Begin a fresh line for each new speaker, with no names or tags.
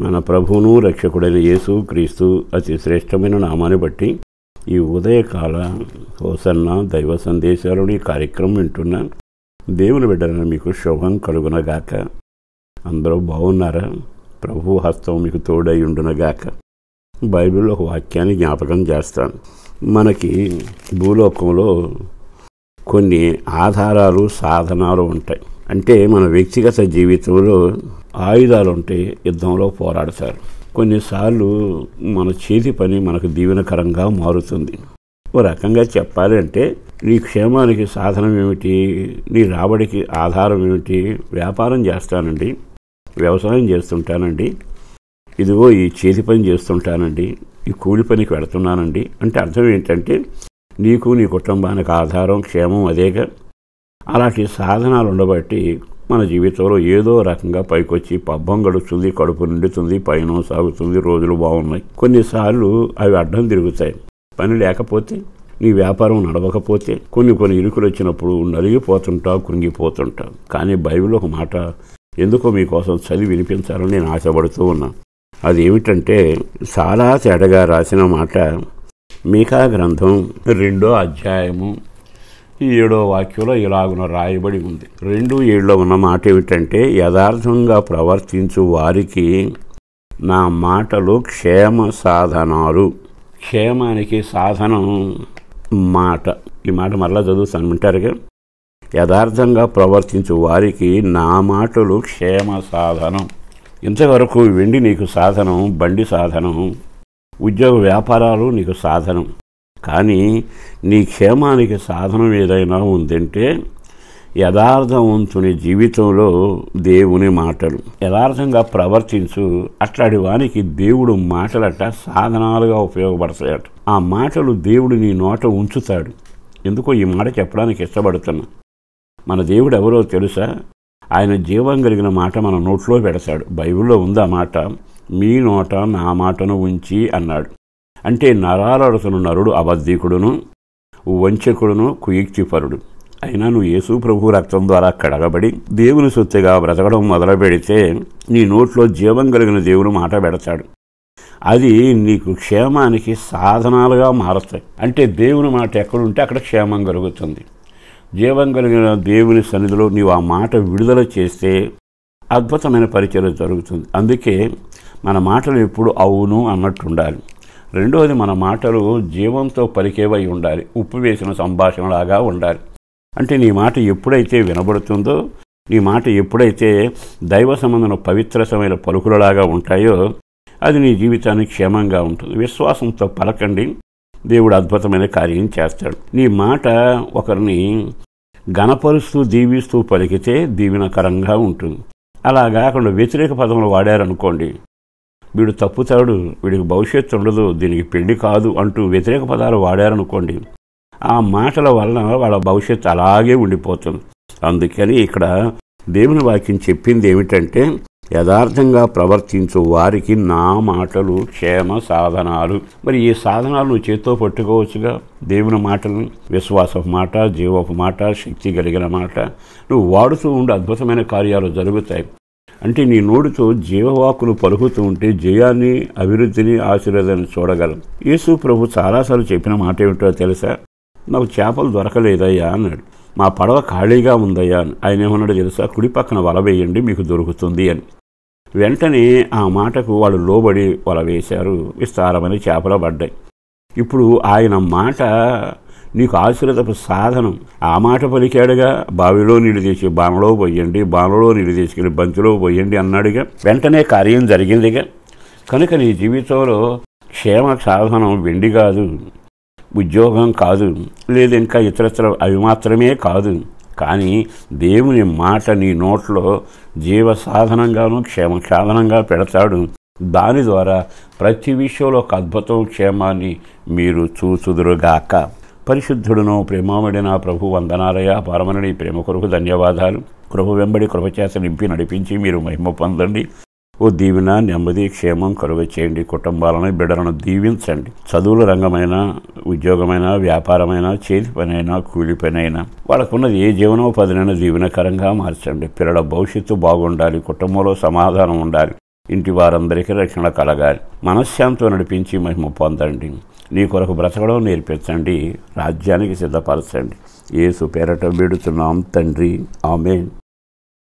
మన ప్రభువును రక్షకుడైన యేసు క్రీస్తు అతి శ్రేష్టమైన నామాన్ని బట్టి ఈ ఉదయకాల హోసన్న దైవ సందేశాలని కార్యక్రమం వింటున్న దేవుని బిడ్డలను మీకు శుభం కలుగునగాక. అందరూ బాగున్నారా? ప్రభు హస్తం మీకు తోడై ఉండునగాక. బైబిల్లో ఒక వాక్యాన్ని జ్ఞాపకం చేస్తాను. మనకి భూలోకంలో కొన్ని ఆధారాలు సాధనాలు ఉంటాయి. అంటే మన వ్యక్తిగత జీవితంలో ఆయుధాలు ఉంటే యుద్ధంలో పోరాడతారు. కొన్నిసార్లు మన చేతి పని మనకు దీవెనకరంగా మారుతుంది. ఓ రకంగా చెప్పాలి అంటే నీ క్షేమానికి సాధనం ఏమిటి, నీ రాబడికి ఆధారం ఏమిటి? వ్యాపారం చేస్తానండి, వ్యవసాయం చేస్తుంటానండి, ఇదిగో ఈ చేతి పని చేస్తుంటానండి, ఈ కూలి పనికి వెళుతున్నానండి అంటే అర్థం ఏంటంటే నీకు నీ కుటుంబానికి ఆధారం క్షేమం అదేగా. అలాంటి సాధనాలు ఉండబట్టి మన జీవితంలో ఏదో రకంగా పైకొచ్చి పబ్బం గడుస్తుంది, కడుపు నిండుతుంది, పైన సాగుతుంది, రోజులు బాగున్నాయి. కొన్నిసార్లు అవి అడ్డం తిరుగుతాయి. పని లేకపోతే, నీ వ్యాపారం నడవకపోతే, కొన్ని ఇరుకులు వచ్చినప్పుడు నలిగిపోతుంటావు, కృంగిపోతుంటావు. కానీ బైబిల్ ఒక మాట ఎందుకో మీకోసం చదివి వినిపించాలని నేను ఆశపడుతూ ఉన్నాను. అది ఏమిటంటే చాలా తేటగా రాసిన మాట. మీకా గ్రంథం 2వ అధ్యాయము 7వ వాక్యంలో ఇలాగున రాయబడి ఉంది. 2:7లో ఉన్న మాట ఏమిటంటే యథార్థంగా ప్రవర్తించు వారికి నా మాటలు క్షేమ సాధనాలు. క్షేమానికి సాధనం మాట. ఈ మాట మరలా చదువుతాను, వింటారుగా. యథార్థంగా ప్రవర్తించు వారికి నా మాటలు క్షేమ సాధనం. ఇంతవరకు వెండి నీకు సాధనం, బండి సాధనం, ఉద్యోగ వ్యాపారాలు నీకు సాధనం. కానీ నీ క్షేమానికి సాధనం ఏదైనా ఉందంటే యథార్థవంతుని జీవితంలో దేవుని మాటలు. యథార్థంగా ప్రవర్తించు, అట్లాంటి వానికి దేవుడు మాటలట సాధనాలుగా ఉపయోగపడతాయట. ఆ మాటలు దేవుడు నీ నోట ఉంచుతాడు. ఎందుకో ఈ మాట చెప్పడానికి ఇష్టపడుతున్నా. మన దేవుడు ఎవరో తెలుసా? ఆయన జీవం కలిగిన మాట మన నోట్లో పెడతాడు. బైబిల్లో ఉంది ఆ మాట, మీ నోట నా మాటను ఉంచి అన్నాడు. అంటే నరాలడుతున్న నరుడు అబద్ధీకుడును, వంచకుడును, కుయుక్తిపరుడు. అయినా నువ్వు యేసు ప్రభు రక్తం ద్వారా కడగబడి దేవుని సొత్తుగా బ్రతకడం మొదలు పెడితే నీ నోట్లో జీవం కలిగిన దేవుని మాట పెడతాడు. అది నీకు క్షేమానికి సాధనాలుగా మారుతాయి. అంటే దేవుని మాట ఎక్కడుంటే అక్కడ క్షేమం కలుగుతుంది. జీవం కలిగిన దేవుని సన్నిధిలో నీవు ఆ మాట విడుదల చేస్తే అద్భుతమైన పరిచయం జరుగుతుంది. అందుకే మన మాటలు ఎప్పుడు అవును అన్నట్టు ఉండాలి. రెండవది, మన మాటలు జీవంతో పలికేవై ఉండాలి. ఉప్పు వేసిన సంభాషణలాగా ఉండాలి. అంటే నీ మాట ఎప్పుడైతే వినబడుతుందో, నీ మాట ఎప్పుడైతే దైవ సంబంధమైన పవిత్రమైన పలుకులలాగా ఉంటాయో అది నీ జీవితానికి క్షేమంగా ఉంటుంది. విశ్వాసంతో పలకండి, దేవుడు అద్భుతమైన కార్యం చేస్తాడు. నీ మాట ఒకరిని ఘనపరుస్తూ దీవిస్తూ పలికితే దీవెనకరంగా ఉంటుంది. అలా కాకుండా వ్యతిరేక పదములు వాడారనుకోండి, వీడు తప్పుతాడు, వీడికి భవిష్యత్తు ఉండదు, దీనికి పెళ్లి కాదు అంటూ వ్యతిరేక పదాలు వాడారనుకోండి, ఆ మాటల వలన వాళ్ళ భవిష్యత్తు అలాగే ఉండిపోతుంది. అందుకని ఇక్కడ దేవుని వాక్యం చెప్పింది ఏమిటంటే యథార్థంగా ప్రవర్తించు వారికి నా మాటలు క్షేమ సాధనాలు. మరి ఈ సాధనాలు నువ్వు చేత్తో పట్టుకోవచ్చుగా. దేవుని మాటలు, విశ్వాసపు మాట, జీవపు మాట, శక్తి కలిగిన మాట నువ్వు వాడుతూ ఉండి అద్భుతమైన కార్యాలు జరుగుతాయి. అంటే నీ నోటితో జీవవాకులు పలుకుతూ ఉంటే జయాన్ని, అభివృద్ధిని, ఆశీర్వాదాన్ని చూడగలం. యేసు ప్రభు చాలాసార్లు చెప్పిన మాట ఏమిటో తెలుసా? నాకు చేపలు దొరకలేదయ్యా అన్నాడు. మా పడవ ఖాళీగా ఉందయ్యా అని. ఆయన ఏమన్నాడు తెలుసా? కుడి పక్కన వల వేయండి, మీకు దొరుకుతుంది అని. వెంటనే ఆ మాటకు వాళ్ళు లోబడి వల వేశారు. విస్తారమైన చేపలు పడ్డాయి. ఇప్పుడు ఆయన మాట నీకు ఆశీర్వాదపు సాధనం. ఆ మాట పలికాడుగా, బావిలో నీళ్ళు తీసి బాణలో పోయండి, బాణలో నీళ్ళు తీసుకెళ్ళి బంతిలో పోయండి అన్నాడుగా. వెంటనే కార్యం జరిగిందిగా. కనుక నీ జీవితంలో క్షేమ సాధనం వెండి కాదు, ఉద్యోగం కాదు, లేదు ఇంకా ఇతరత్ర అవి మాత్రమే కాదు. కానీ దేవుని మాట నీ నోట్లో జీవ సాధనంగాను క్షేమ సాధనంగా పెడతాడు. దాని ద్వారా ప్రతి విషయంలో ఒక అద్భుతం, క్షేమాన్ని మీరు చూచుదురుగాక. పరిశుద్ధుడును ప్రేమామడిన ప్రభు వందనాలయ. పరమని ప్రేమ కొరకు ధన్యవాదాలు. కృప వెంబడి కృపచేత నింపి నడిపించి మీరు మహిమ పొందండి. ఓ దీవెన, నెమ్మది, క్షేమం కలుగ చేయండి. కుటుంబాలను, బిడ్డలను దీవించండి. చదువుల రంగమైన, ఉద్యోగమైన, వ్యాపారమైన, చేతి పనైనా, కూలి పనైనా, వాళ్ళకున్నది ఏ జీవనోపాధినైనా దీవెనకరంగా మార్చండి. పిల్లల భవిష్యత్తు బాగుండాలి, కుటుంబంలో సమాధానం ఉండాలి, ఇంటి వారందరికీ రక్షణ కలగాలి. మనశ్శాంతితో నడిపించి మహిమ పొందండి. నీ కొరకు బ్రతకడం నేర్పించండి. రాజ్యానికి సిద్ధపరచండి. యేసు పేరట వేడుతున్నాం తండ్రి. ఆమేన్.